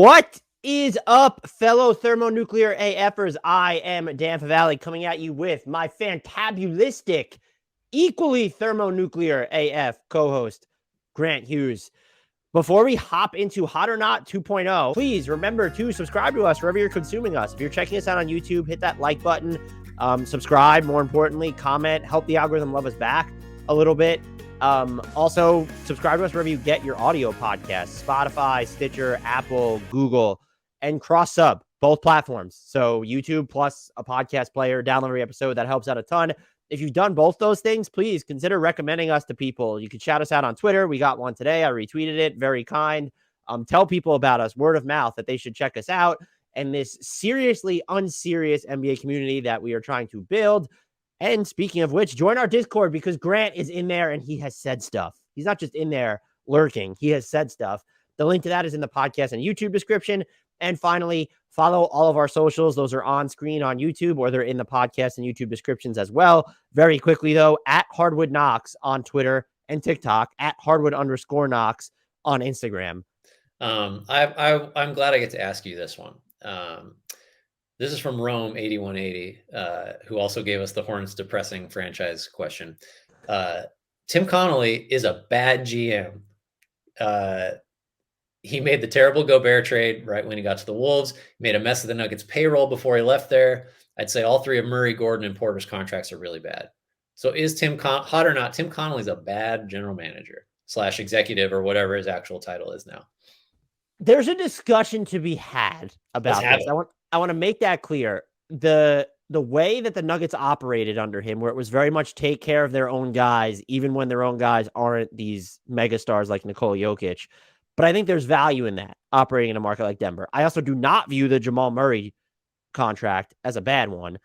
What is up, fellow thermonuclear AFers? I am Dan Favale coming at you with my fantabulistic, equally thermonuclear AF co-host, Grant Hughes. Before we hop into Hot or Not 2.0, please remember to subscribe to us wherever you're consuming us. If you're checking us out on YouTube, hit that like button, subscribe, more importantly, comment, help the algorithm love us back a little bit. Also, subscribe to us wherever you get your audio podcasts, Spotify, Stitcher, Apple, Google, and cross-sub, both platforms. So YouTube plus a podcast player, download every episode. That helps out a ton. If you've done both those things, please consider recommending us to people. You can shout us out on Twitter. We got one today. I retweeted it. Very kind. Tell people about us, word of mouth, that they should check us out. And this seriously unserious NBA community that we are trying to build. And speaking of which, join our Discord because Grant is in there and he has said stuff. He's not just in there lurking. He has said stuff. The link to that is in the podcast and YouTube description. And finally, follow all of our socials. Those are on screen on YouTube or they're in the podcast and YouTube descriptions as well. Very quickly, though, at HardwoodKnocks on Twitter and TikTok, at Hardwood_Knocks on Instagram. I'm glad I get to ask you this one. This is from Rome 8180, who also gave us the Hornets depressing franchise question. Tim Connelly is a bad GM. He made the terrible Gobert trade right when he got to the Wolves, made a mess of the Nuggets payroll before he left there. I'd say all three of Murray, Gordon, and Porter's contracts are really bad. So is hot or not, Tim Connelly's a bad general manager / executive or whatever his actual title is now. There's a discussion to be had about this. I want to make that clear. The way that the Nuggets operated under him, where it was very much take care of their own guys, even when their own guys aren't these megastars like Nikola Jokic. But I think there's value in that, operating in a market like Denver. I also do not view the Jamal Murray contract as a bad one.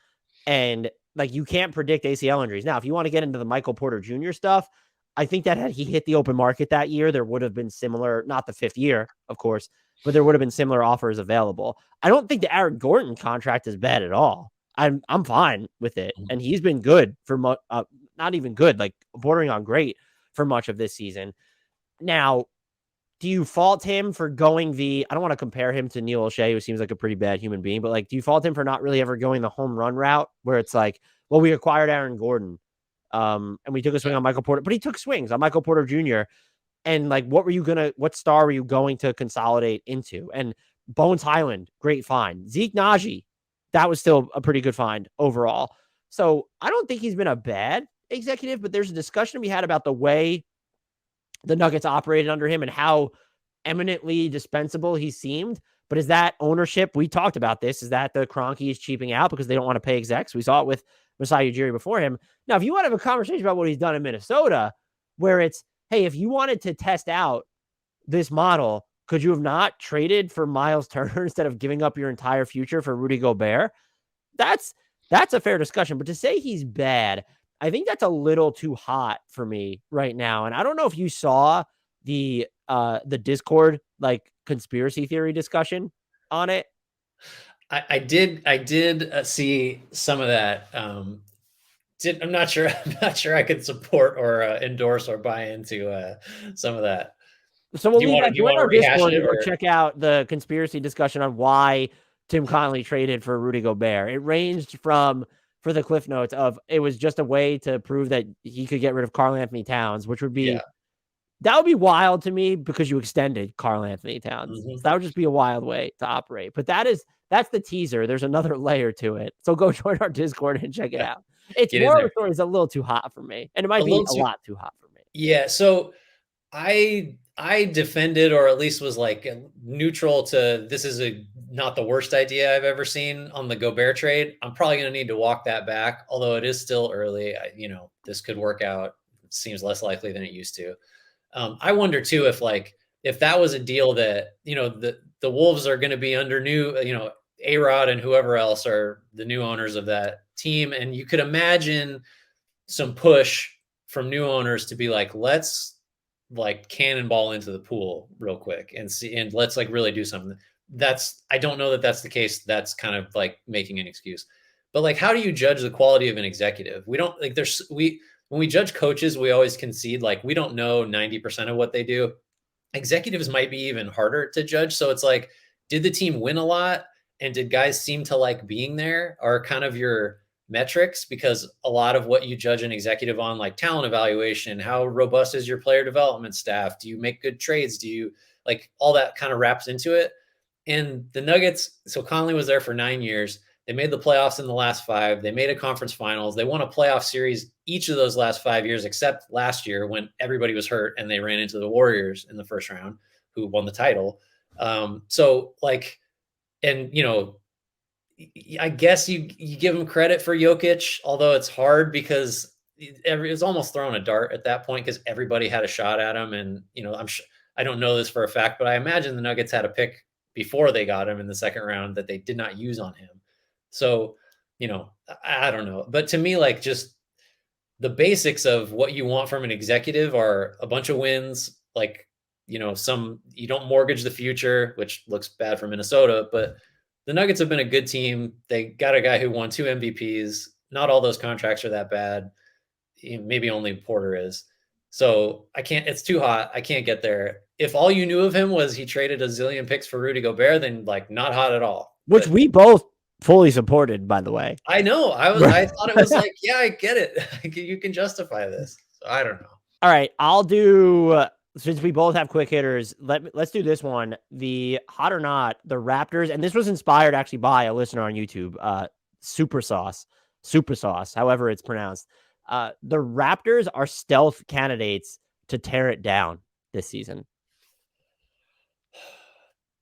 And you can't predict ACL injuries. Now, if you want to get into the Michael Porter Jr. stuff, I think that had he hit the open market that year, there would have been similar, not the fifth year, of course, but there would have been similar offers available. I don't think the Aaron Gordon contract is bad at all. I'm fine with it. And he's been good for not even good, bordering on great for much of this season. Now, do you fault him for going I don't want to compare him to Neil O'Shea, who seems like a pretty bad human being, but do you fault him for not really ever going the home run route where it's we acquired Aaron Gordon and we took a swing on Michael Porter, but he took swings on Michael Porter Jr. And what star were you going to consolidate into? And Bones Highland, great find. Zeke Naji, that was still a pretty good find overall. So I don't think he's been a bad executive, but there's a discussion to be had about the way the Nuggets operated under him and how eminently dispensable he seemed. But is that ownership? We talked about this. Is that the Kroenke is cheaping out because they don't want to pay execs? We saw it with Masai Ujiri before him. Now, if you want to have a conversation about what he's done in Minnesota, where it's, hey, if you wanted to test out this model, could you have not traded for Miles Turner instead of giving up your entire future for Rudy Gobert? That's a fair discussion. But to say he's bad, I think that's a little too hot for me right now. And I don't know if you saw the Discord conspiracy theory discussion on it. I did see some of that. I'm not sure I could support or endorse or buy into some of that. So we'll leave that. Join our Discord or check out the conspiracy discussion on why Tim Connelly traded for Rudy Gobert. It ranged from, for the cliff notes, of it was just a way to prove that he could get rid of Karl Anthony Towns, which would be that would be wild to me because you extended Karl Anthony Towns. So that would just be a wild way to operate. But that's the teaser. There's another layer to it. So go join our Discord and check it out. It's more of a story is a little too hot for me. And it might be a lot too hot for me. Yeah. So I defended, or at least was neutral to, this is not the worst idea I've ever seen on the Gobert trade. I'm probably going to need to walk that back, although it is still early. This could work out. It seems less likely than it used to. I wonder too, if that was a deal that, the Wolves are going to be under new, A-Rod and whoever else are the new owners of that team. And you could imagine some push from new owners to be let's cannonball into the pool real quick and see, and let's really do something. I don't know that that's the case. That's kind of making an excuse, but how do you judge the quality of an executive? We don't when we judge coaches, we always concede, we don't know 90% of what they do. Executives might be even harder to judge. So it's did the team win a lot? And did guys seem to like being there? Are kind of your metrics, because a lot of what you judge an executive on, like talent evaluation, how robust is your player development staff? Do you make good trades? Do you like all that kind of wraps into it? And the Nuggets, so Conley was there for 9 years. They made the playoffs in the last 5. They made a conference finals. They won a playoff series each of those last 5 years, except last year when everybody was hurt and they ran into the Warriors in the first round, who won the title. So like, and I guess you give him credit for Jokic, although it's hard because it was almost throwing a dart at that point because everybody had a shot at him. And, I don't know this for a fact, but I imagine the Nuggets had a pick before they got him in the second round that they did not use on him. So, I don't know. But to me, like, just the basics of what you want from an executive are a bunch of wins, like, you don't mortgage the future, which looks bad for Minnesota, but the Nuggets have been a good team. They got a guy who won 2 MVPs. Not all those contracts are that bad. Maybe only Porter is. So it's too hot. I can't get there. If all you knew of him was he traded a zillion picks for Rudy Gobert, then like not hot at all. Which we both fully supported, by the way. I know. I thought it was like, yeah, I get it. You can justify this. So I don't know. All right, I'll do. Since we both have quick hitters, let's do this one. The hot or not, the Raptors, and this was inspired actually by a listener on YouTube, Super Sauce, however it's pronounced. The Raptors are stealth candidates to tear it down this season.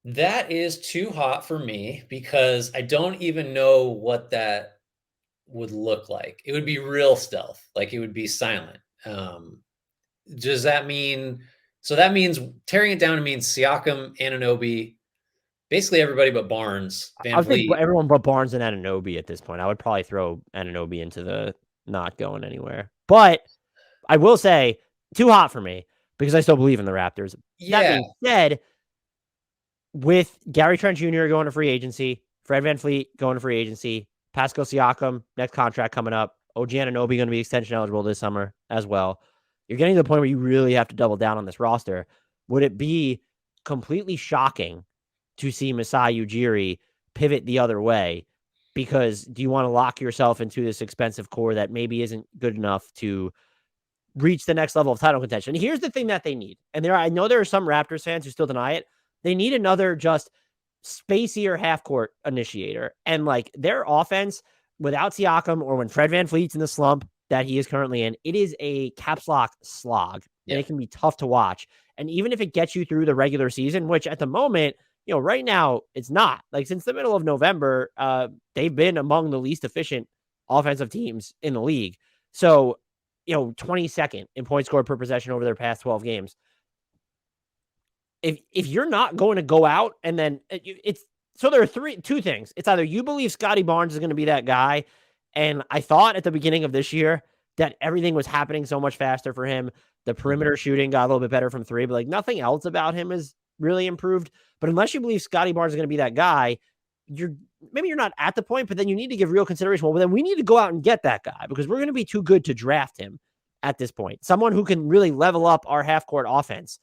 That is too hot for me because I don't even know what that would look like. It would be real stealth, like it would be silent. Does that mean? So that means tearing it down means Siakam, Anunoby, basically everybody but Barnes. I would think everyone but Barnes and Anunoby at this point. I would probably throw Anunoby into the not going anywhere. But I will say, too hot for me because I still believe in the Raptors. Yeah. That being said, with Gary Trent Jr. going to free agency, Fred VanVleet going to free agency, Pascal Siakam, next contract coming up, OG Anunoby going to be extension eligible this summer as well. You're getting to the point where you really have to double down on this roster. Would it be completely shocking to see Masai Ujiri pivot the other way? Because do you want to lock yourself into this expensive core that maybe isn't good enough to reach the next level of title contention? And here's the thing that they need. And I know there are some Raptors fans who still deny it. They need another just spacier half-court initiator. And like their offense without Siakam or when Fred VanVleet's in the slump that he is currently in, it is a caps lock slog. And it can be tough to watch. And even if it gets you through the regular season, which at the moment, right now it's not. Like since the middle of November, they've been among the least efficient offensive teams in the league. So, 22nd in points scored per possession over their past 12 games. If you're not going to go out and then so there are two things. It's either you believe Scotty Barnes is going to be that guy. And I thought at the beginning of this year that everything was happening so much faster for him. The perimeter shooting got a little bit better from 3, but like nothing else about him is really improved. But unless you believe Scotty Barnes is going to be that guy, you're not at the point, but then you need to give real consideration. Well, then we need to go out and get that guy because we're going to be too good to draft him at this point. Someone who can really level up our half-court offense,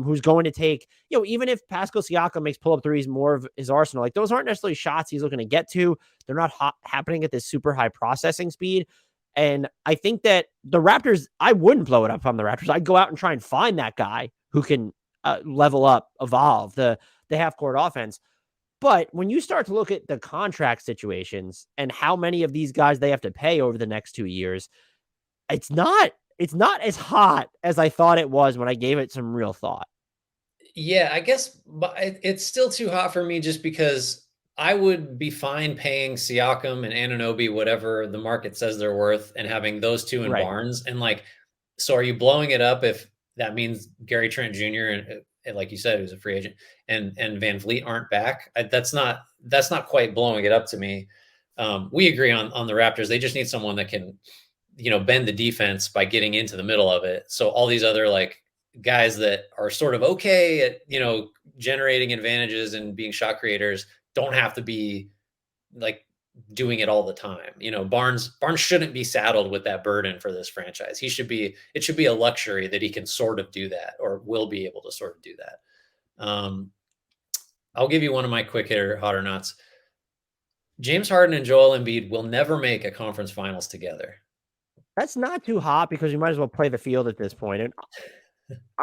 who's going to take, even if Pascal Siakam makes pull-up threes more of his arsenal, like those aren't necessarily shots he's looking to get to. They're not happening at this super high processing speed. And I think that the Raptors, I wouldn't blow it up on the Raptors. I'd go out and try and find that guy who can level up, evolve the half-court offense. But when you start to look at the contract situations and how many of these guys they have to pay over the next 2 years, it's not as hot as I thought it was when I gave it some real thought. Yeah, I guess it's still too hot for me just because I would be fine paying Siakam and Anunoby whatever the market says they're worth and having those two in Barnes. And like, so are you blowing it up if that means Gary Trent Jr. and like you said, who's a free agent, and VanVleet aren't back? That's not quite blowing it up to me. We agree on the Raptors. They just need someone that can, bend the defense by getting into the middle of it. So all these other like guys that are sort of okay at, generating advantages and being shot creators don't have to be like doing it all the time. Barnes shouldn't be saddled with that burden for this franchise. It should be a luxury that he can sort of do that or will be able to sort of do that. I'll give you one of my quick hitter hot or nots. James Harden and Joel Embiid will never make a conference finals together. That's not too hot because you might as well play the field at this point. And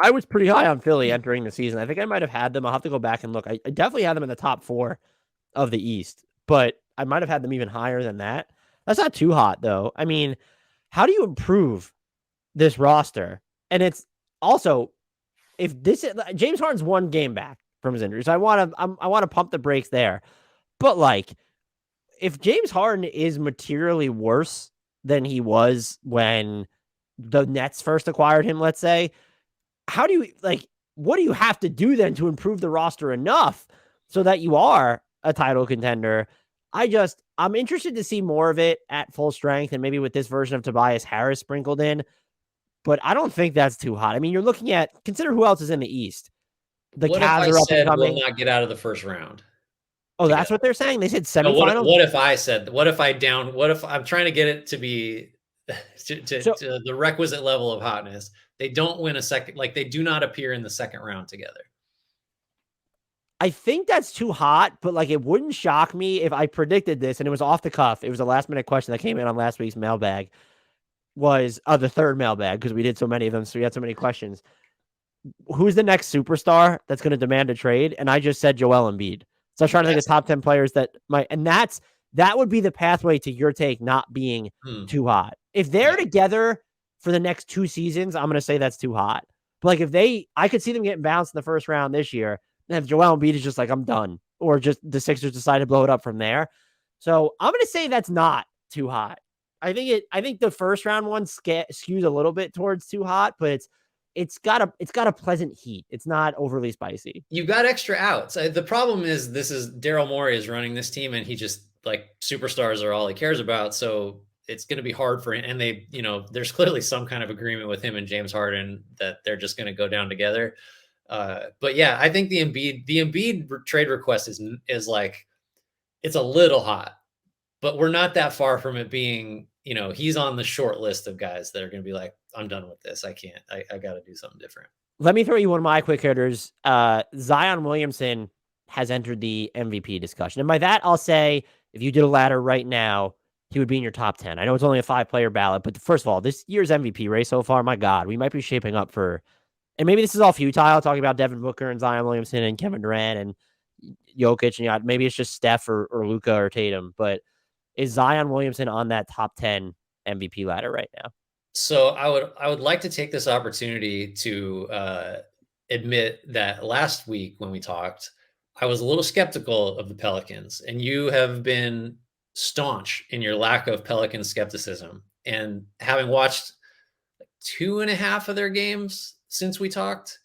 I was pretty high on Philly entering the season. I think I might have had them. I'll have to go back and look. I definitely had them in the top 4 of the East, but I might have had them even higher than that. That's not too hot, though. I mean, how do you improve this roster? And it's also, if this James Harden's 1 game back from his injury, so I want to pump the brakes there. But like, if James Harden is materially worse than he was when the Nets first acquired him, let's say, how do you what do you have to do then to improve the roster enough so that you are a title contender? I'm interested to see more of it at full strength and maybe with this version of Tobias Harris sprinkled in, but I don't think that's too hot. I mean, you're looking at, consider who else is in the East. The What Cavs if I are up and said coming. will not get out of the first round? Oh, that's what they're saying? They said No, semifinals? what if I said, what if I'm trying to get it to be to the requisite level of hotness. They don't win a second, like they do not appear in the second round together. I think that's too hot, but like it wouldn't shock me if I predicted this and it was off the cuff. It was a last minute question that came in on last week's mailbag, was the third mailbag because we did so many of them. So we had so many questions. Who's the next superstar that's going to demand a trade? And I just said Joel Embiid. So I was trying to think of top 10 players that might, and that would be the pathway to your take not being too hot. If they're together for the next 2 seasons, I'm going to say that's too hot. But like I could see them getting bounced in the first round this year. And if Joel Embiid is just like, I'm done, or just the Sixers decide to blow it up from there. So I'm going to say that's not too hot. I think the first round one skews a little bit towards too hot, but it's got a pleasant heat. It's not overly spicy. You got extra outs. The problem is Daryl Morey is running this team and he just like superstars are all he cares about. So it's going to be hard for him. And they, there's clearly some kind of agreement with him and James Harden that they're just going to go down together. But yeah, I think the Embiid trade request is like, it's a little hot, but we're not that far from it being, he's on the short list of guys that are going to be like, I'm done with this. I can't, I got to do something different. Let me throw you one of my quick hitters. Zion Williamson has entered the MVP discussion. And by that, I'll say, if you did a ladder right now, he would be in your top 10. I know it's only a 5-player ballot, but first of all, this year's MVP race so far, my God, we might be shaping up for, and maybe this is all futile, talking about Devin Booker and Zion Williamson and Kevin Durant and Jokic, and maybe it's just Steph or Luka or Tatum, but is Zion Williamson on that top 10 MVP ladder right now? So I would like to take this opportunity to admit that last week when we talked, I was a little skeptical of the Pelicans, and you have been staunch in your lack of Pelican skepticism. And having watched 2.5 of their games since we talked,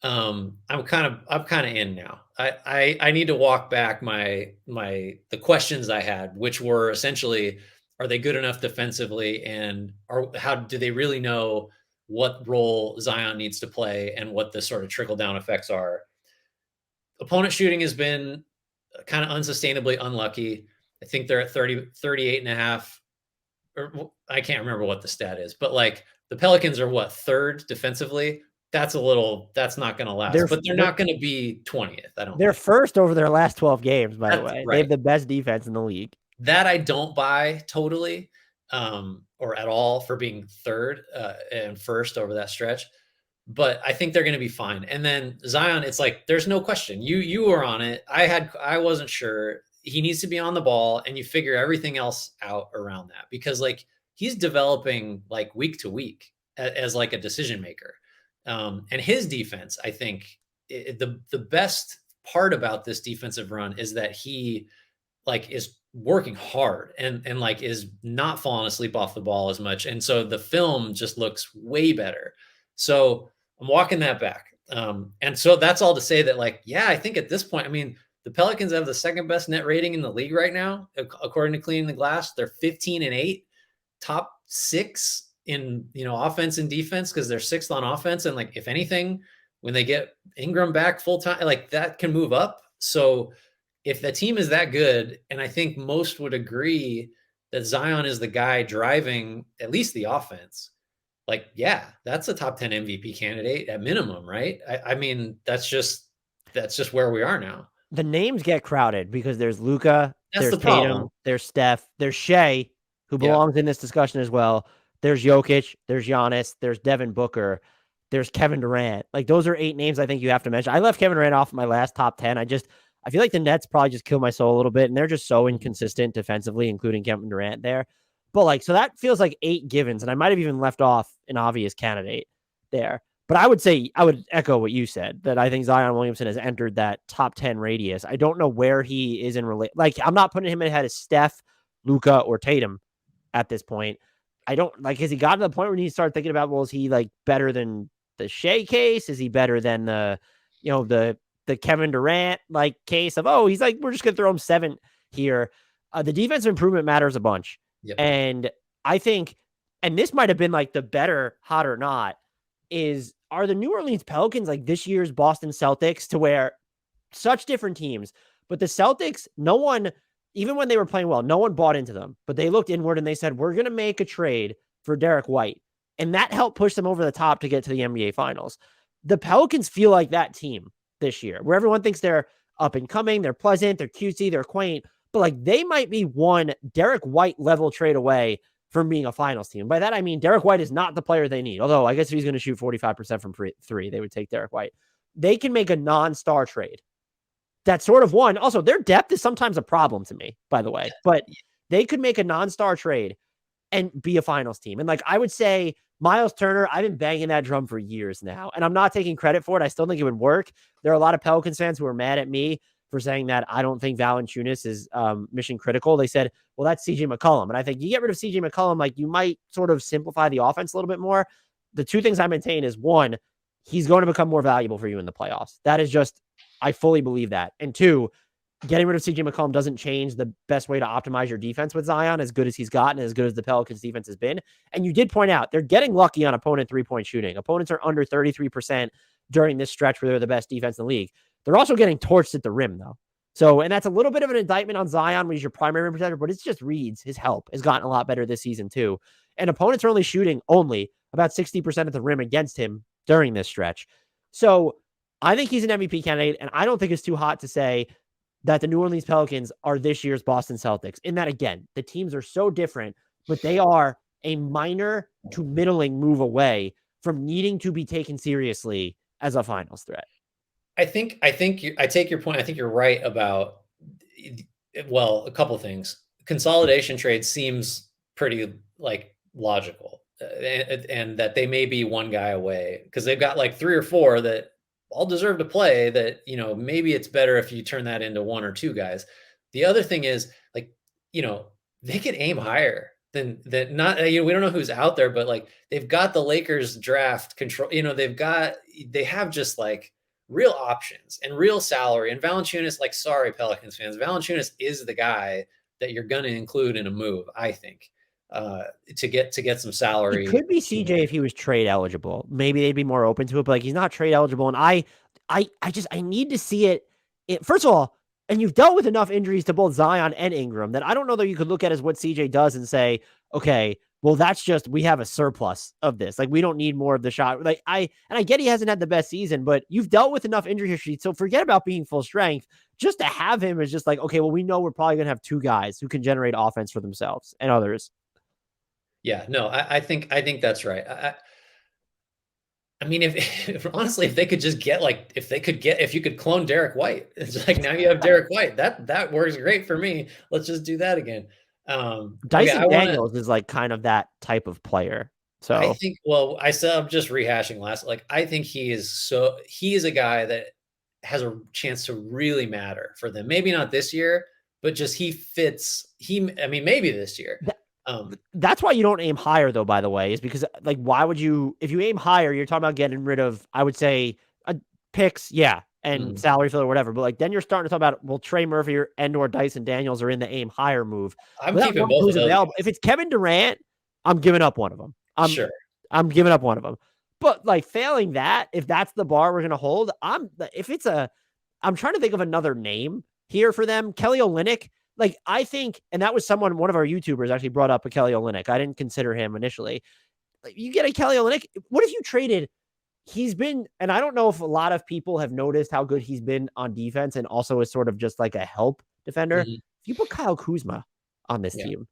I'm kind of in now. I need to walk back the questions I had, which were essentially, are they good enough defensively, and how do they really know what role Zion needs to play and what the sort of trickle down effects are? Opponent shooting has been kind of unsustainably unlucky. I think they're at 38.5, or I can't remember what the stat is, but like the Pelicans are what, 3rd defensively? That's not going to last, but they're not going to be 20th. I don't. They're first over their last 12 games, by the way. Right. They have the best defense in the league. That I don't buy totally, or at all, for being 3rd and 1st over that stretch. But I think they're going to be fine. And then Zion, it's like, there's no question. You were on it. I wasn't sure. He needs to be on the ball, and you figure everything else out around that, because like he's developing like week to week as like a decision maker. And his defense, I think the best part about this defensive run is that he like is working hard and like is not falling asleep off the ball as much. And so the film just looks way better. So I'm walking that back. And so that's all to say that, like, yeah, I think at this point, I mean, the Pelicans have the 2nd best net rating in the league right now, according to Cleaning the Glass. They're 15-8, top 6 in, offense and defense, because they're 6th on offense. And like, if anything, when they get Ingram back full time, like that can move up. So if the team is that good, and I think most would agree that Zion is the guy driving at least the offense, like, yeah, that's a top 10 MVP candidate at minimum, right? I mean, that's just where we are now. the names get crowded because there's Luka, That's there's the problem. Tatum, there's Steph, there's Shea, who belongs in this discussion as well. There's Jokic, there's Giannis, there's Devin Booker, there's Kevin Durant. Like, those are 8 names I think you have to mention. I left Kevin Durant off my last top 10. I feel like the Nets probably just kill my soul a little bit, and they're just so inconsistent defensively, including Kevin Durant there. But like, so that feels like 8 givens, and I might have even left off an obvious candidate there. But I would say, I would echo what you said, that I think Zion Williamson has entered that top 10 radius. I don't know where he is in like, I'm not putting him ahead of Steph, Luka, or Tatum at this point. I don't like, has he gotten to the point where you start thinking about, well, is he like better than the Shea case? Is he better than the Kevin Durant like case of, oh, he's like, we're just going to throw him 7 here. The defensive improvement matters a bunch. Yep. And I think, and this might have been like the better hot or not, are the New Orleans Pelicans like this year's Boston Celtics, to where such different teams, but the Celtics, no one, even when they were playing well, no one bought into them, but they looked inward and they said, we're going to make a trade for Derek White. And that helped push them over the top to get to the NBA Finals. The Pelicans feel like that team this year, where everyone thinks they're up and coming, they're pleasant, they're cutesy, they're quaint, but like, they might be one Derek White level trade away from being a finals team. By that, I mean, Derek White is not the player they need. Although I guess if he's going to shoot 45% from 3, they would take Derek White. They can make a non-star trade. That's sort of one. Also, their depth is sometimes a problem to me, by the way, but they could make a non-star trade and be a finals team. And like, I would say Miles Turner, I've been banging that drum for years now, and I'm not taking credit for it. I still think it would work. There are a lot of Pelicans fans who are mad at me for saying that I don't think Valanciunas is mission critical. They said, well, that's CJ McCollum. And I think you get rid of CJ McCollum, like, you might sort of simplify the offense a little bit more. The 2 things I maintain is, 1, he's going to become more valuable for you in the playoffs. That is just, I fully believe that. And 2, getting rid of CJ McCollum doesn't change the best way to optimize your defense with Zion, as good as he's gotten, as good as the Pelicans defense has been. And you did point out, they're getting lucky on opponent 3-point shooting. Opponents are under 33% during this stretch where they're the best defense in the league. They're also getting torched at the rim, though. So, and that's a little bit of an indictment on Zion when he's your primary rim protector, but it's just Reed's. His help has gotten a lot better this season, too. And opponents are only shooting about 60% at the rim against him during this stretch. So I think he's an MVP candidate, and I don't think it's too hot to say that the New Orleans Pelicans are this year's Boston Celtics. In that, again, the teams are so different, but they are a minor to middling move away from needing to be taken seriously as a finals threat. I take your point. I think you're right about, well, a couple of things. Consolidation trade seems pretty like logical, and that they may be one guy away because they've got like 3 or 4 that all deserve to play, that, maybe it's better if you turn that into 1 or 2 guys. The other thing is, like, they could aim higher than that. Not, we don't know who's out there, but like, they've got the Lakers draft control, they have just like real options and real salary. And Valanciunas, like, sorry, Pelicans fans, Valanciunas is the guy that you're going to include in a move, I think, to get some salary. It could be CJ if he was trade eligible. Maybe they'd be more open to it, but like, he's not trade eligible. And I need to see it. First of all, and you've dealt with enough injuries to both Zion and Ingram that I don't know that you could look at as what CJ does and say, okay, well, that's just, we have a surplus of this. Like, we don't need more of the shot. Like, I get he hasn't had the best season, but you've dealt with enough injury history. So forget about being full strength. Just to have him is just like, okay, well, we know we're probably going to have 2 guys who can generate offense for themselves and others. Yeah, no, I think that's right. I mean, if honestly, if they could just get if you could clone Derek White, it's like, now you have Derek White. That works great for me. Let's just do that again. Dyson Daniels is like kind of that type of player. So I think, well, I'm just rehashing last. Like, I think he is a guy that has a chance to really matter for them. Maybe not this year, but just maybe this year. That's why you don't aim higher, though, by the way, is because, like, why would you, if you aim higher, you're talking about getting rid of, I would say, picks, and salary filler or whatever. But like, then you're starting to talk about, well, Trey Murphy or Dyson Daniels are in the aim higher move. I'm keeping both of those. If it's Kevin Durant, I'm giving up one of them. I'm giving up one of them. But like, failing that, if that's the bar we're going to hold, I'm trying to think of another name here for them. Kelly Olynyk. Like, I think, and that was one of our YouTubers actually brought up a Kelly Olynyk. I didn't consider him initially. Like, you get a Kelly Olynyk. What if you traded he's been, and I don't know if a lot of people have noticed how good he's been on defense and also is sort of just like a help defender. Mm-hmm. If you put Kyle Kuzma on this Yeah. team,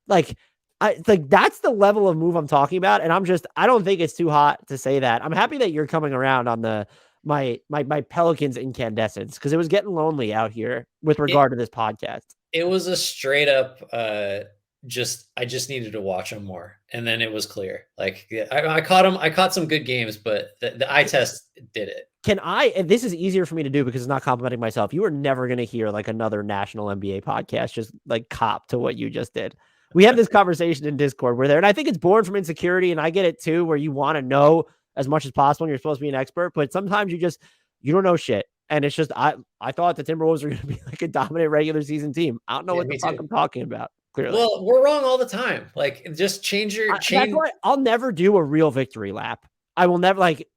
like that's the level of move I'm talking about. And I don't think it's too hot to say that. I'm happy that you're coming around on my Pelicans incandescence, because it was getting lonely out here with regard to this podcast. It was a straight up, I just needed to watch him more, and then it was clear. Like I caught some good games, but the eye test did it. And this is easier for me to do because it's not complimenting myself. You are never going to hear like another national NBA podcast just like cop to what you just did. We have this conversation in Discord and I think it's born from insecurity, and I get it too, where you want to know as much as possible and you're supposed to be an expert, but sometimes you don't know shit. And it's just, I thought the Timberwolves were going to be like a dominant regular season team. I don't know what the fuck I'm talking about. Clearly. Well, we're wrong all the time. Like, just change. That's why I'll never do a real victory lap. I will never like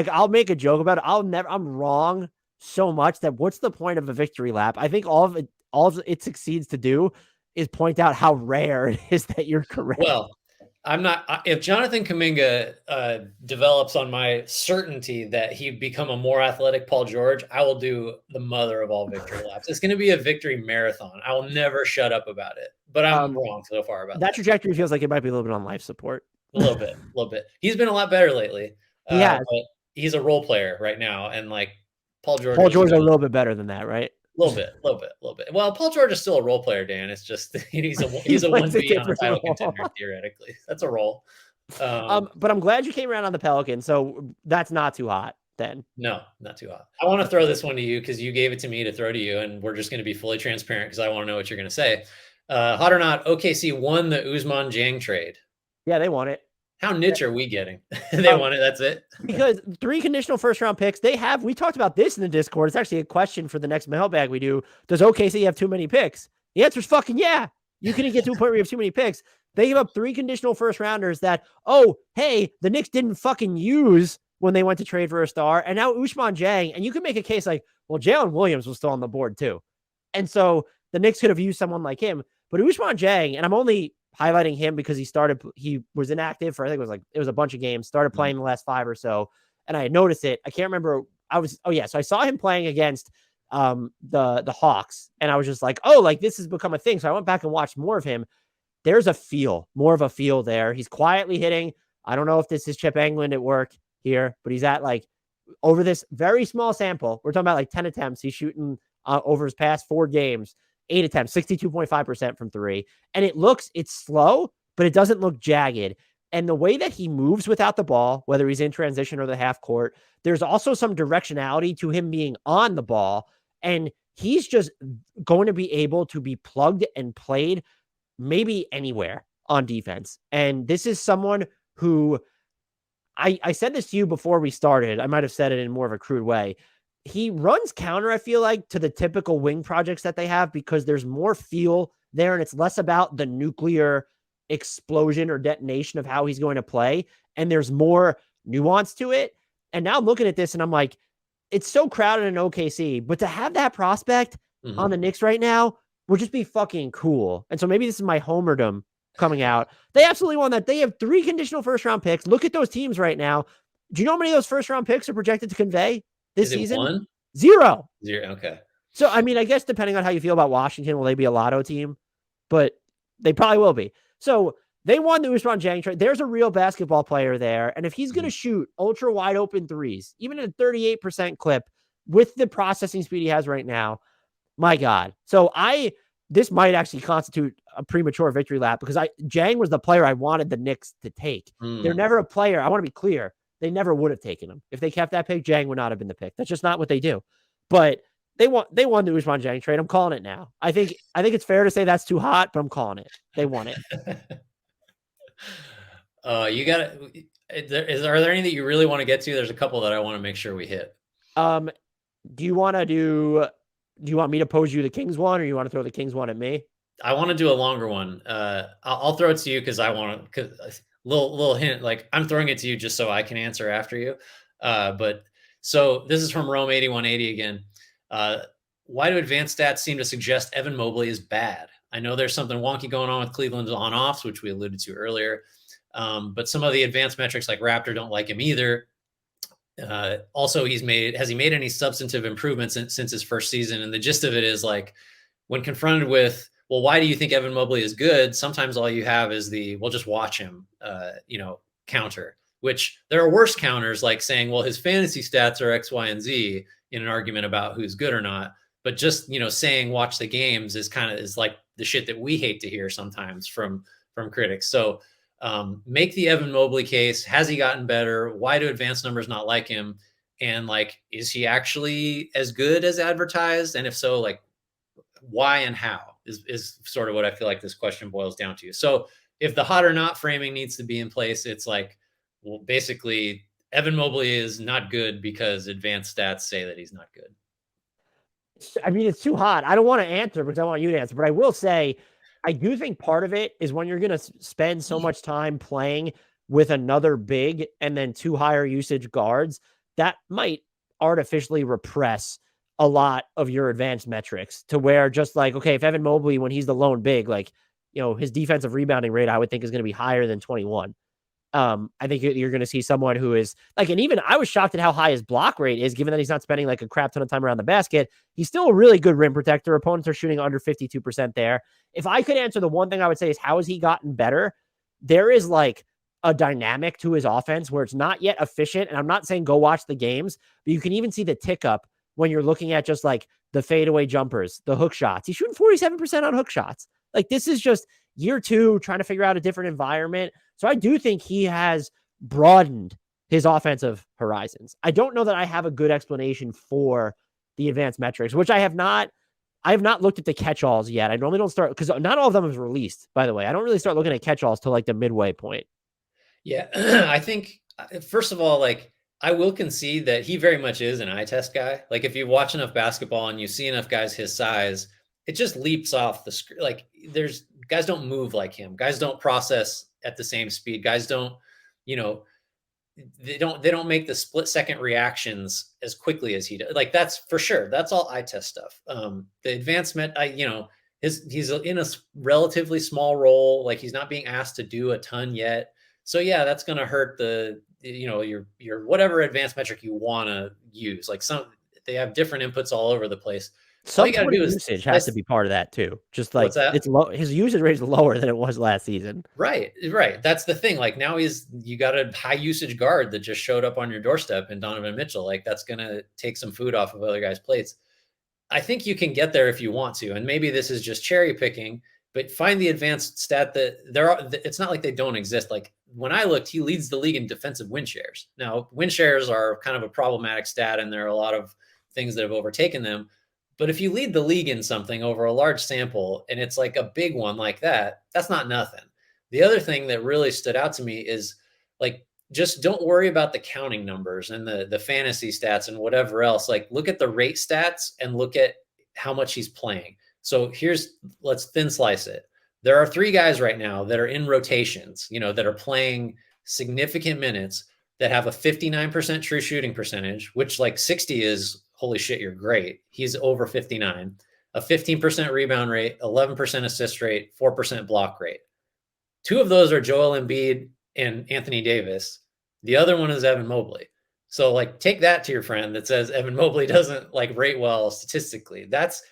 I'll make a joke about it. I'm wrong so much that what's the point of a victory lap? I think all of it succeeds to do is point out how rare it is that you're correct. Well, I'm not. If Jonathan Kuminga develops on my certainty that he'd become a more athletic Paul George, I will do the mother of all victory laps. It's going to be a victory marathon. I will never shut up about it. But I'm wrong so far about that. That trajectory feels like it might be a little bit on life support. A little bit. He's been a lot better lately. Yeah, but he's a role player right now, and like Paul George is a little bit better than that, right? A little bit. Well, Paul George is still a role player, Dan. It's just he's a 1B on a title contender theoretically. That's a role. But I'm glad you came around on the Pelicans, so that's not too hot then. No, not too hot. I want to throw this one to you because you gave it to me to throw to you, and we're just going to be fully transparent because I want to know what you're going to say. Hot or not, OKC won the Ousmane Dieng trade. Yeah, they won it. How niche are we getting? They won it. That's it. Because 3 conditional first-round picks, we talked about this in the Discord. It's actually a question for the next mailbag we do. Does OKC have too many picks? The answer is fucking yeah. You couldn't get to a point where you have too many picks. They gave up 3 conditional first-rounders that, hey, the Knicks didn't fucking use when they went to trade for a star. And now Ousmane Dieng, and you can make a case like, well, Zion Williamson was still on the board too. And so the Knicks could have used someone like him. But Ousmane Dieng, and I'm only highlighting him because he was inactive for, I think it was a bunch of games, started playing the last 5 or so. And I had noticed it. I can't remember. So I saw him playing against the Hawks, and I was just like, this has become a thing. So I went back and watched more of him. There's more of a feel there. He's quietly hitting. I don't know if this is Chip Engelland at work here, but he's at over this very small sample. We're talking about 10 attempts. He's shooting over his past 4 games. 8 attempts, 62.5% from 3. And it's slow, but it doesn't look jagged. And the way that he moves without the ball, whether he's in transition or the half court, there's also some directionality to him being on the ball. And he's just going to be able to be plugged and played maybe anywhere on defense. And this is someone who I said this to you before we started. I might have said it in more of a crude way. He runs counter, I feel like, to the typical wing projects that they have because there's more feel there and it's less about the nuclear explosion or detonation of how he's going to play. And there's more nuance to it. And now I'm looking at this and I'm like, it's so crowded in OKC, but to have that prospect on the Knicks right now would just be fucking cool. And so maybe this is my homerdom coming out. They absolutely won that. They have 3 conditional first-round picks. Look at those teams right now. Do you know how many of those first-round picks are projected to convey this season? 1? 0. Okay. So, I mean, I guess depending on how you feel about Washington, will they be a lotto team? But they probably will be. So they won the Ousmane Dieng trade. There's a real basketball player there. And if he's going to shoot ultra wide open threes, even at a 38% clip with the processing speed he has right now, my God. So this might actually constitute a premature victory lap because Dieng was the player I wanted the Knicks to take. They're never a player. I want to be clear. They never would have taken him. If they kept that pick, Dieng would not have been the pick. That's just not what they do. But they won the Ousmane Dieng trade. I'm calling it now. I think it's fair to say that's too hot, but I'm calling it. They won it. You got it. Are there any that you really want to get to? There's a couple that I want to make sure we hit. Do you want me to pose you the Kings one, or you want to throw the Kings one at me? I want to do a longer one. I'll throw it to you because I want to. Little hint, like I'm throwing it to you just so I can answer after you. But so this is from Rome 8180 again. Why do advanced stats seem to suggest Evan Mobley is bad? I know there's something wonky going on with Cleveland's on-offs, which we alluded to earlier. But some of the advanced metrics like Raptor don't like him either. Also, has he made any substantive improvements since his first season? And the gist of it is like, when confronted with, well, why do you think Evan Mobley is good? Sometimes all you have is well, just watch him, counter, which there are worse counters, like saying, well, his fantasy stats are X, Y, and Z in an argument about who's good or not. But just, saying watch the games is like the shit that we hate to hear sometimes from critics. So make the Evan Mobley case. Has he gotten better? Why do advanced numbers not like him? And like, is he actually as good as advertised? And if so, like, why and how is sort of what I feel like this question boils down to. So if the hot or not framing needs to be in place, it's like, well, basically Evan Mobley is not good because advanced stats say that he's not good. I mean, it's too hot. I don't want to answer because I want you to answer, but I will say, I do think part of it is when you're going to spend so much time playing with another big and then 2 higher usage guards, that might artificially repress a lot of your advanced metrics to where just like, okay, if Evan Mobley, when he's the lone big, like, his defensive rebounding rate, I would think is going to be higher than 21. I think you're going to see someone who is like, and even I was shocked at how high his block rate is, given that he's not spending like a crap ton of time around the basket. He's still a really good rim protector. Opponents are shooting under 52% there. If I could answer the one thing I would say is, how has he gotten better? There is like a dynamic to his offense where it's not yet efficient. And I'm not saying go watch the games, but you can even see the tick up when you're looking at just like the fadeaway jumpers, the hook shots. He's shooting 47% on hook shots. Like, this is just year 2 trying to figure out a different environment. So I do think he has broadened his offensive horizons. I don't know that I have a good explanation for the advanced metrics, which I have not looked at the catch-alls yet. I normally don't start, because not all of them is released, by the way. I don't really start looking at catch-alls till like the midway point. Yeah. I think, first of all, like, I will concede that he very much is an eye test guy. Like, if you watch enough basketball and you see enough guys his size, it just leaps off the screen. Like, there's guys don't move like him. Guys don't process at the same speed. Guys don't, they don't make the split second reactions as quickly as he does. Like, that's for sure. That's all eye test stuff. The advancement, he's in a relatively small role. Like, he's not being asked to do a ton yet. So yeah, that's going to hurt your whatever advanced metric you want to use. Like, they have different inputs all over the place. Some usage has to be part of that too. Just like, it's low. His usage rate is lower than it was last season. Right. That's the thing. Like, now you got a high usage guard that just showed up on your doorstep in Donovan Mitchell. Like, that's going to take some food off of other guys' plates. I think you can get there if you want to. And maybe this is just cherry picking, but find the advanced stat that it's not like they don't exist. Like, when I looked, he leads the league in defensive win shares. Now, win shares are kind of a problematic stat, and there are a lot of things that have overtaken them. But if you lead the league in something over a large sample, and it's like a big one like that, that's not nothing. The other thing that really stood out to me is, like, just don't worry about the counting numbers and the fantasy stats and whatever else. Like, look at the rate stats and look at how much he's playing. So let's thin slice it. There are 3 guys right now that are in rotations, that are playing significant minutes, that have a 59% true shooting percentage, which, like, 60 is, holy shit, you're great. He's over 59, a 15% rebound rate, 11% assist rate, 4% block rate. 2 of those are Joel Embiid and Anthony Davis. The other one is Evan Mobley. So, like, take that to your friend that says Evan Mobley doesn't, like, rate well statistically. That's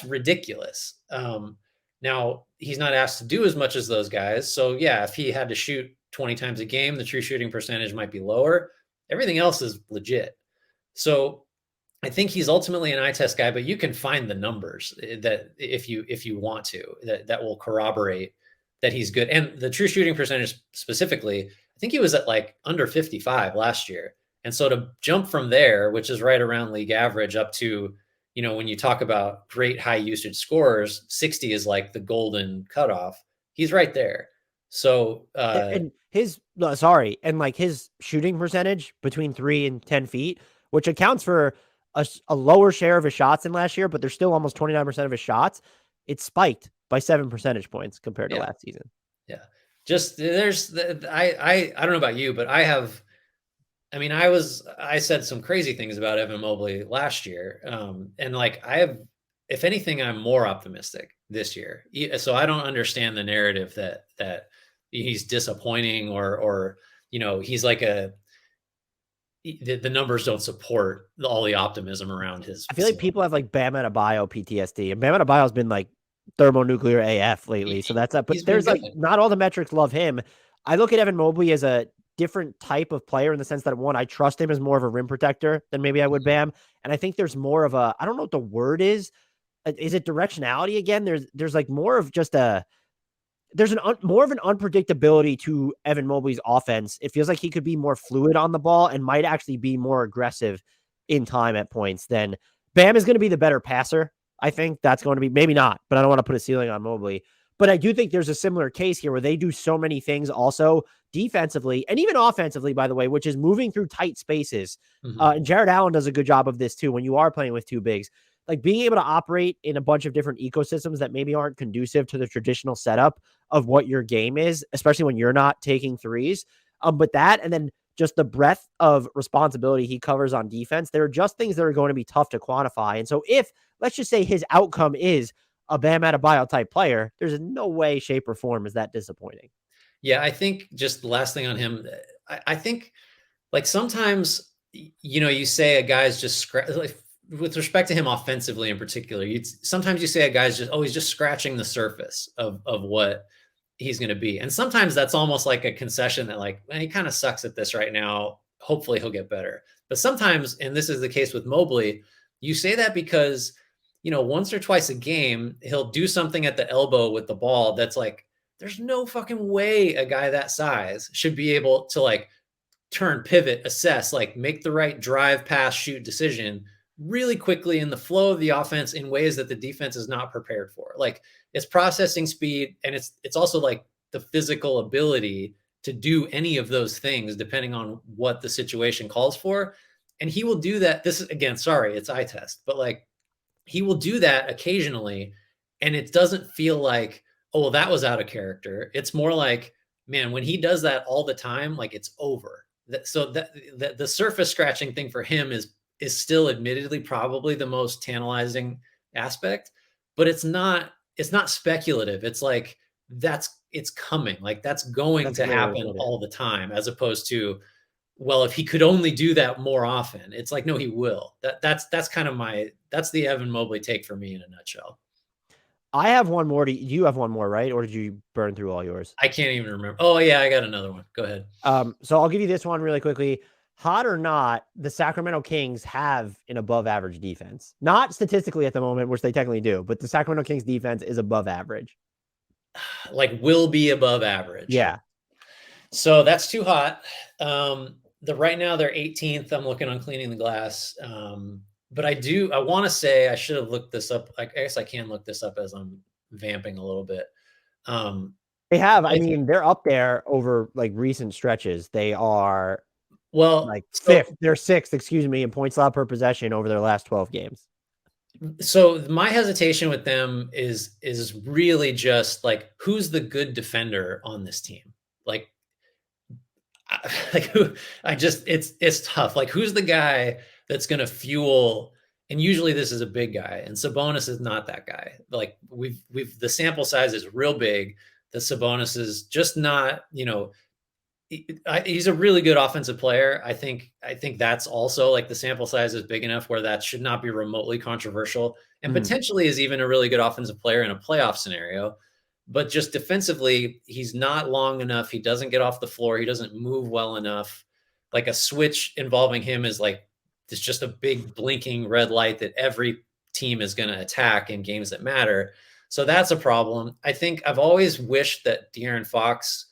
ridiculous. Now, he's not asked to do as much as those guys. So yeah, if he had to shoot 20 times a game, the true shooting percentage might be lower. Everything else is legit. So I think he's ultimately an eye test guy, but you can find the numbers that if you want to, that will corroborate that he's good. And the true shooting percentage specifically, I think he was at like under 55 last year. And so to jump from there, which is right around league average, up to, when you talk about great high usage scorers, 60 is like the golden cutoff. He's right there. So, and his shooting percentage between 3 and 10 feet, which accounts for a lower share of his shots than last year, but they're still almost 29% of his shots. It spiked by 7 percentage points compared to last season. Yeah. Just I don't know about you, but I said some crazy things about Evan Mobley last year. And like, if anything, I'm more optimistic this year. So I don't understand the narrative that he's disappointing or he's like the numbers don't support all the optimism around his I feel like facility. people have like Bam Adebayo PTSD, and Bam Adebayo has been like thermonuclear AF lately. So that's that. But He's been there's good. like not all the metrics love him. I look at Evan Mobley as a different type of player in the sense that one, I trust him as more of a rim protector than maybe I would Bam. And I think there's more of a, I don't know what the word is. Is it directionality again? There's like more of just a, there's more of an unpredictability to Evan Mobley's offense. It feels like he could be more fluid on the ball and might actually be more aggressive in time at points than Bam is going to be the better passer. I think that's going to be, maybe not, but I don't want to put a ceiling on Mobley. But I do think there's a similar case here where they do so many things also defensively and even offensively, by the way, which is moving through tight spaces. And Jared Allen does a good job of this too when you are playing with two bigs. Like being able to operate in a bunch of different ecosystems that maybe aren't conducive to the traditional setup of what your game is, especially when you're not taking threes. But that, and then just the breadth of responsibility he covers on defense, there are just things that are going to be tough to quantify. And so if, let's just say his outcome is a Bam Adebayo type player, there's no way, shape, or form is that disappointing. Yeah, I think just the last thing on him, I think like sometimes, you say a guy's just like, with respect to him offensively in particular, sometimes you say a guy's just, oh, he's just scratching the surface of what he's going to be. And sometimes that's almost like a concession that like, he kind of sucks at this right now. Hopefully he'll get better. But sometimes, and this is the case with Mobley, you say that because, once or twice a game, he'll do something at the elbow with the ball that's like, there's no fucking way a guy that size should be able to like turn, pivot, assess, like make the right drive, pass, shoot decision really quickly in the flow of the offense in ways that the defense is not prepared for. Like it's processing speed, and it's also like the physical ability to do any of those things depending on what the situation calls for. And he will do that. This is, again, sorry, it's eye test, but like he will do that occasionally, and it doesn't feel like, oh, well, that was out of character. It's more like, man, when he does that all the time, like it's over. So that the surface scratching thing for him is still admittedly probably the most tantalizing aspect, but it's not speculative. It's like it's coming. Like that's going to happen all the time, as opposed to, well, if he could only do that more often. It's like, no, he will. That's kind of that's the Evan Mobley take for me in a nutshell. I have one more. You have one more, right? Or did you burn through all yours? I can't even remember. Oh yeah, I got another one. Go ahead. So I'll give you this one really quickly. Hot or not, the Sacramento Kings have an above average defense. Not statistically at the moment, which they technically do, but the Sacramento Kings defense is above average. Like will be above average. Yeah. So that's too hot. Right now they're 18th. I'm looking on Cleaning the Glass. But I want to say, I should have looked this up. I guess I can look this up as I'm vamping a little bit. They have, I mean, they're up there over like recent stretches. They are like fifth. They're sixth, excuse me, in points allowed per possession over their last 12 games. So my hesitation with them is really just like, who's the good defender on this team? Like it's tough. Like who's the guy that's going to fuel? And usually this is a big guy, and Sabonis is not that guy. Like the sample size is real big. The Sabonis is just not, he's a really good offensive player. I think that's also like the sample size is big enough where that should not be remotely controversial, and potentially is even a really good offensive player in a playoff scenario. But just defensively, he's not long enough. He doesn't get off the floor. He doesn't move well enough. Like a switch involving him is like, it's just a big blinking red light that every team is going to attack in games that matter. So that's a problem. I think I've always wished that De'Aaron Fox,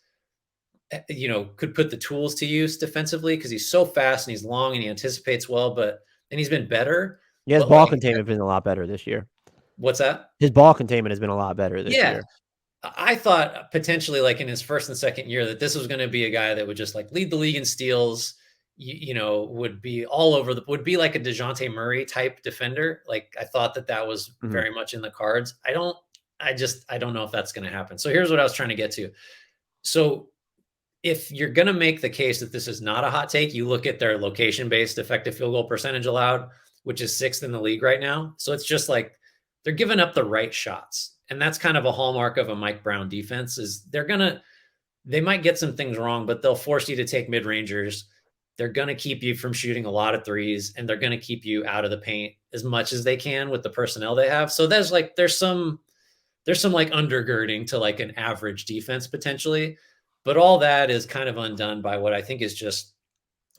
could put the tools to use defensively, because he's so fast and he's long and he anticipates well, and he's been better. Yeah, his ball containment has been a lot better this year. What's that? His ball containment has been a lot better this year. I thought potentially like in his first and second year that this was going to be a guy that would just like lead the league in steals, would be all over would be like a DeJounte Murray type defender. Like I thought that was very much in the cards. I don't know if that's going to happen. So here's what I was trying to get to. So if you're going to make the case that this is not a hot take, you look at their location-based effective field goal percentage allowed, which is 6th in the league right now. So it's just like they're giving up the right shots. And that's kind of a hallmark of a Mike Brown defense, is they might get some things wrong, but they'll force you to take mid-rangers. They're going to keep you from shooting a lot of threes, and they're going to keep you out of the paint as much as they can with the personnel they have. So there's some like undergirding to like an average defense potentially, but all that is kind of undone by what I think is just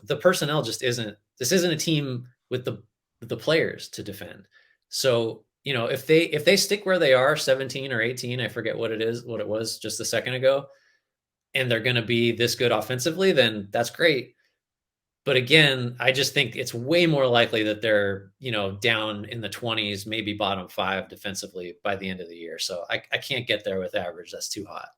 the personnel just isn't. This isn't a team with the players to defend. So, if they stick where they are, 17 or 18, I forget what it was just a second ago, and they're going to be this good offensively, then that's great. But again, I just think it's way more likely that they're, down in the 20s, maybe bottom 5 defensively by the end of the year. So I can't get there with average. That's too hot.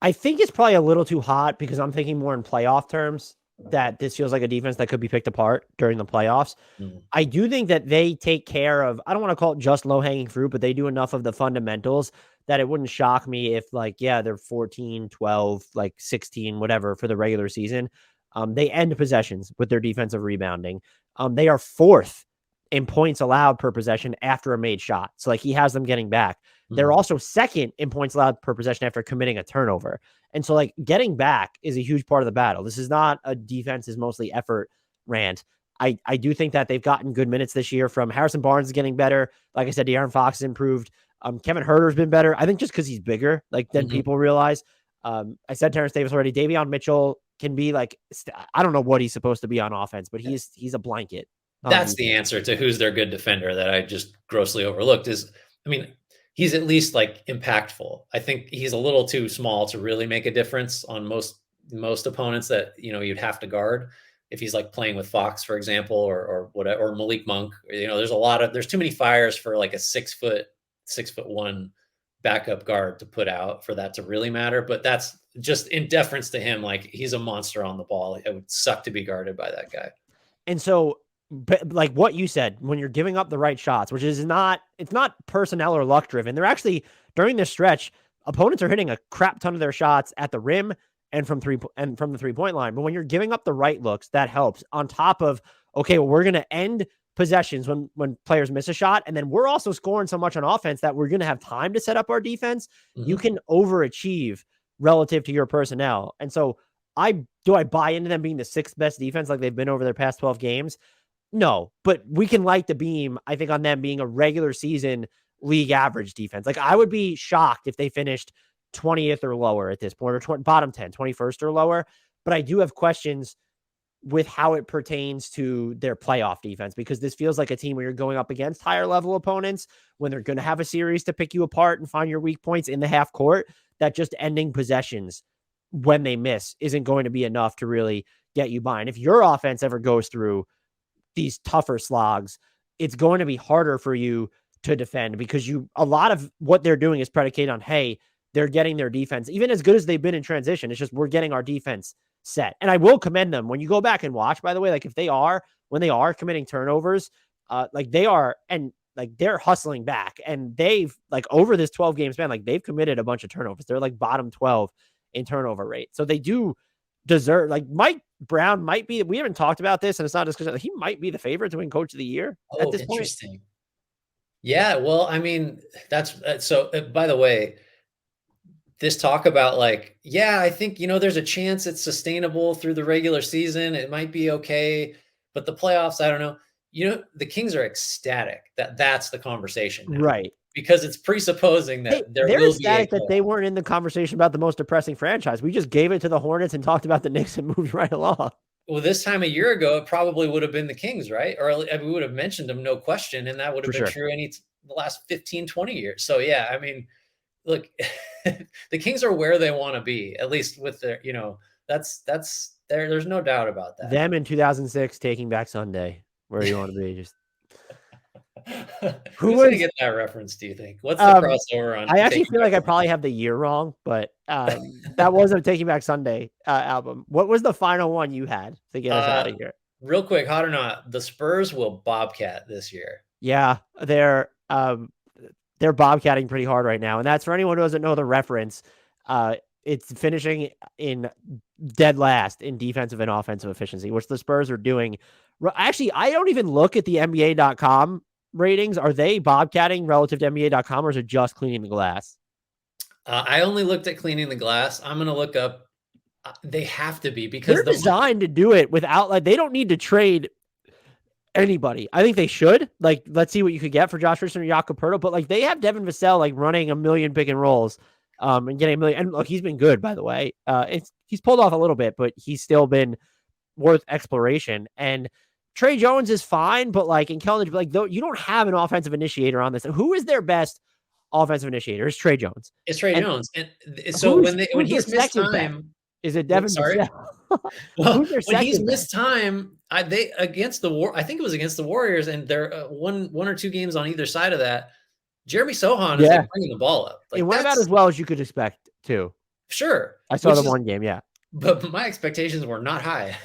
I think it's probably a little too hot because I'm thinking more in playoff terms, that this feels like a defense that could be picked apart during the playoffs. Mm-hmm. I do think that they take care of, I don't want to call it just low-hanging fruit, but they do enough of the fundamentals that it wouldn't shock me if they're 14, 12, 16, whatever for the regular season. They end possessions with their defensive rebounding. They are 4th in points allowed per possession after a made shot. So he has them getting back. Mm-hmm. They're also 2nd in points allowed per possession after committing a turnover. And so getting back is a huge part of the battle. This is not a defense is mostly effort rant. I do think that they've gotten good minutes this year from Harrison Barnes is getting better. Like I said, De'Aaron Fox has improved. Kevin Huerter's been better. I think just because he's bigger, than people realize. I said Terrence Davis already. Davion Mitchell can be I don't know what he's supposed to be on offense, but he's a blanket. That's the answer to who's their good defender that I just grossly overlooked he's at least impactful. I think he's a little too small to really make a difference on most opponents that, you'd have to guard. If he's playing with Fox, for example, or whatever, or Malik Monk, there's too many fires for a 6'1" backup guard to put out for that to really matter. But that's just in deference to him. He's a monster on the ball. It would suck to be guarded by that guy. And so, but what you said, when you're giving up the right shots, which is it's not personnel or luck driven. They're actually, during this stretch, opponents are hitting a crap ton of their shots at the rim and from the 3-point line. But when you're giving up the right looks, that helps on top of, okay, well, we're going to end possessions when players miss a shot. And then we're also scoring so much on offense that we're going to have time to set up our defense. Mm-hmm. You can overachieve relative to your personnel. And so I buy into them being the 6th best defense like they've been over their past 12 games? No, but we can light the beam, I think, on them being a regular season league average defense. I would be shocked if they finished 20th or lower at this point, or bottom 10, 21st or lower. But I do have questions with how it pertains to their playoff defense, because this feels like a team where you're going up against higher level opponents when they're going to have a series to pick you apart and find your weak points in the half court, that just ending possessions when they miss isn't going to be enough to really get you by. And if your offense ever goes through these tougher slogs, it's going to be harder for you to defend, because a lot of what they're doing is predicated on, hey, they're getting their defense, even as good as they've been in transition. It's just, we're getting our defense set. And I will commend them when you go back and watch, by the way, when they are committing turnovers, they are, and they're hustling back, and they've over this 12 game span, they've committed a bunch of turnovers. They're bottom 12 in turnover rate. So they do deserve, Mike Brown might be, we haven't talked about this and it's not discussed, he might be the favorite to win coach of the year at this interesting point. Yeah, well, that's so by the way, this talk about I think, there's a chance it's sustainable through the regular season. It might be okay, but the playoffs, I don't know. The Kings are ecstatic that's the conversation now. Right. Because it's presupposing that they're ecstatic that they weren't in the conversation about the most depressing franchise. We just gave it to the Hornets and talked about the Knicks and moved right along. Well, this time a year ago, it probably would have been the Kings, right? Or we would have mentioned them, no question. And that would have been true the last 15, 20 years. So yeah, look, the Kings are where they want to be, at least with their, there's no doubt about that. Them in 2006 taking back Sunday, where you want to be. Just who's going to get that reference, do you think? What's the crossover on? I actually feel like I probably have the year wrong, but that was a Taking Back Sunday album. What was the final one you had to get us out of here? Real quick, hot or not, the Spurs will Bobcat this year. Yeah, they're Bobcatting pretty hard right now. And that's for anyone who doesn't know the reference. It's finishing in dead last in defensive and offensive efficiency, which the Spurs are doing. Actually, I don't even look at the NBA.com ratings. Are they Bobcatting relative to NBA.com, or is it just cleaning the glass? I only looked at cleaning the glass. I'm going to look up. They have to be because they're designed to do it without, like, they don't need to trade anybody. I think they should. Like, let's see what you could get for Josh Richardson or Jakob Poeltl, but like they have Devin Vassell like running a million pick and rolls, and getting a million. And look, he's been good, by the way. He's pulled off a little bit, but he's still been worth exploration. And Trey Jones is fine, but like in Keldon, like though you don't have an offensive initiator on this. Who is their best offensive initiator? It's Trey Jones. It's Trey Jones, and so when he's missed time, is it Devin Vassell? Well, when he's missed time, they against the war. I think it was against the Warriors, and they're one or two games on either side of that. Jeremy Sohan is like bringing the ball up. Like, it went about as well as you could expect, too. Sure, I saw the one game, yeah. But my expectations were not high.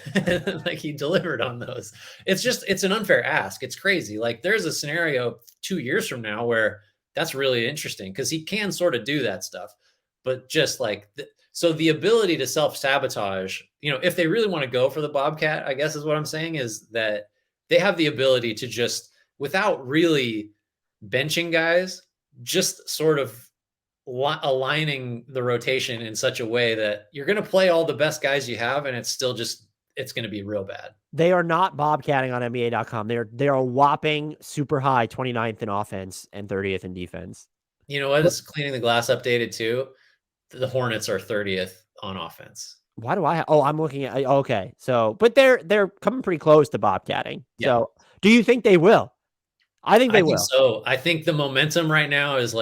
Like he delivered on those. It's an unfair ask. It's crazy. Like there's a scenario 2 years from now where that's really interesting because he can sort of do that stuff, but just like so the ability to self-sabotage, if they really want to go for the Bobcat, I guess is what I'm saying, is that they have the ability to just, without really benching guys, just sort of aligning the rotation in such a way that you're going to play all the best guys you have, and it's going to be real bad. They are not bobcatting on NBA.com. They're a whopping super high 29th in offense and 30th in defense. You know what? It's Cleaning the Glass updated too. The Hornets are 30th on offense. Why do I? I'm looking at. Okay, so but they're coming pretty close to bobcatting. Yeah. So do you think they will? I think they will. So I think the momentum right now is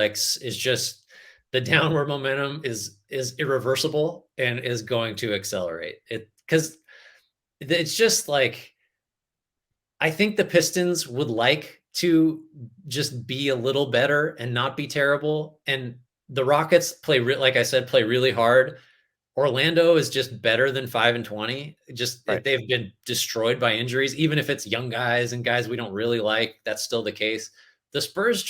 just the downward momentum is irreversible and is going to accelerate it because it's just like I think the Pistons would like to just be a little better and not be terrible, and the Rockets play really hard. Orlando is just better than 5-20. Just right. They've been destroyed by injuries, even if it's young guys and guys we don't really like. That's still the case. The Spurs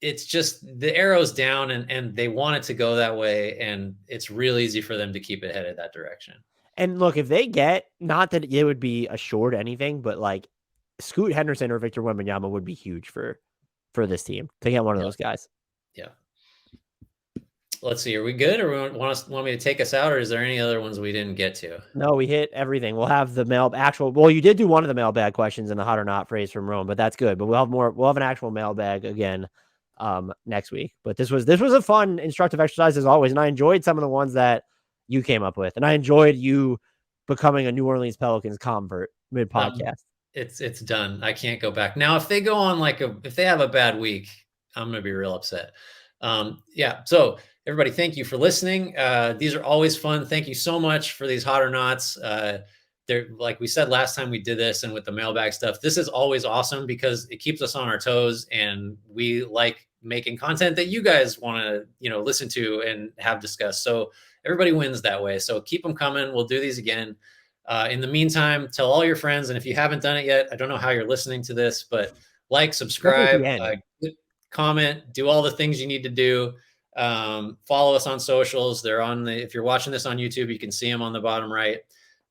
it's just the arrow's down and they want it to go that way. And it's real easy for them to keep it headed that direction. And look, if they get, not that it would be assured anything, but like Scoot Henderson or Victor Wembanyama would be huge for this team to get one of those guys. Yeah. Let's see. Are we good, or want me to take us out, or is there any other ones we didn't get to? No, we hit everything. We'll have the well, you did do one of the mailbag questions in the hot or not phrase from Rome, but that's good. But we'll have more. We'll have an actual mailbag again next week. But this was a fun, instructive exercise as always, and I enjoyed some of the ones that you came up with, and I enjoyed you becoming a New Orleans Pelicans convert mid podcast. It's done. I can't go back now. If they go on if they have a bad week, I'm gonna be real upset. Yeah. So everybody, thank you for listening. These are always fun. Thank you so much for these hot or nots. They're, like we said last time we did this, and with the mailbag stuff, this is always awesome because it keeps us on our toes, and we like making content that you guys want to, listen to and have discussed. So everybody wins that way. So keep them coming. We'll do these again. In the meantime, tell all your friends. And if you haven't done it yet, I don't know how you're listening to this, but like, subscribe, comment, do all the things you need to do. Follow us on socials. They're if you're watching this on YouTube, you can see them on the bottom right.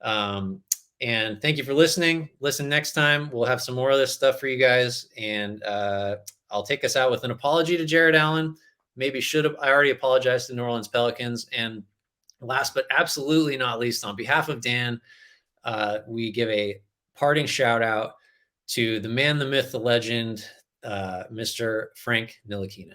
And thank you for listening. Listen next time. We'll have some more of this stuff for you guys. And I'll take us out with an apology to Jared Allen. I already apologized to New Orleans Pelicans. And last but absolutely not least, on behalf of Dan, we give a parting shout out to the man, the myth, the legend, Mr. Frank Ntilikina.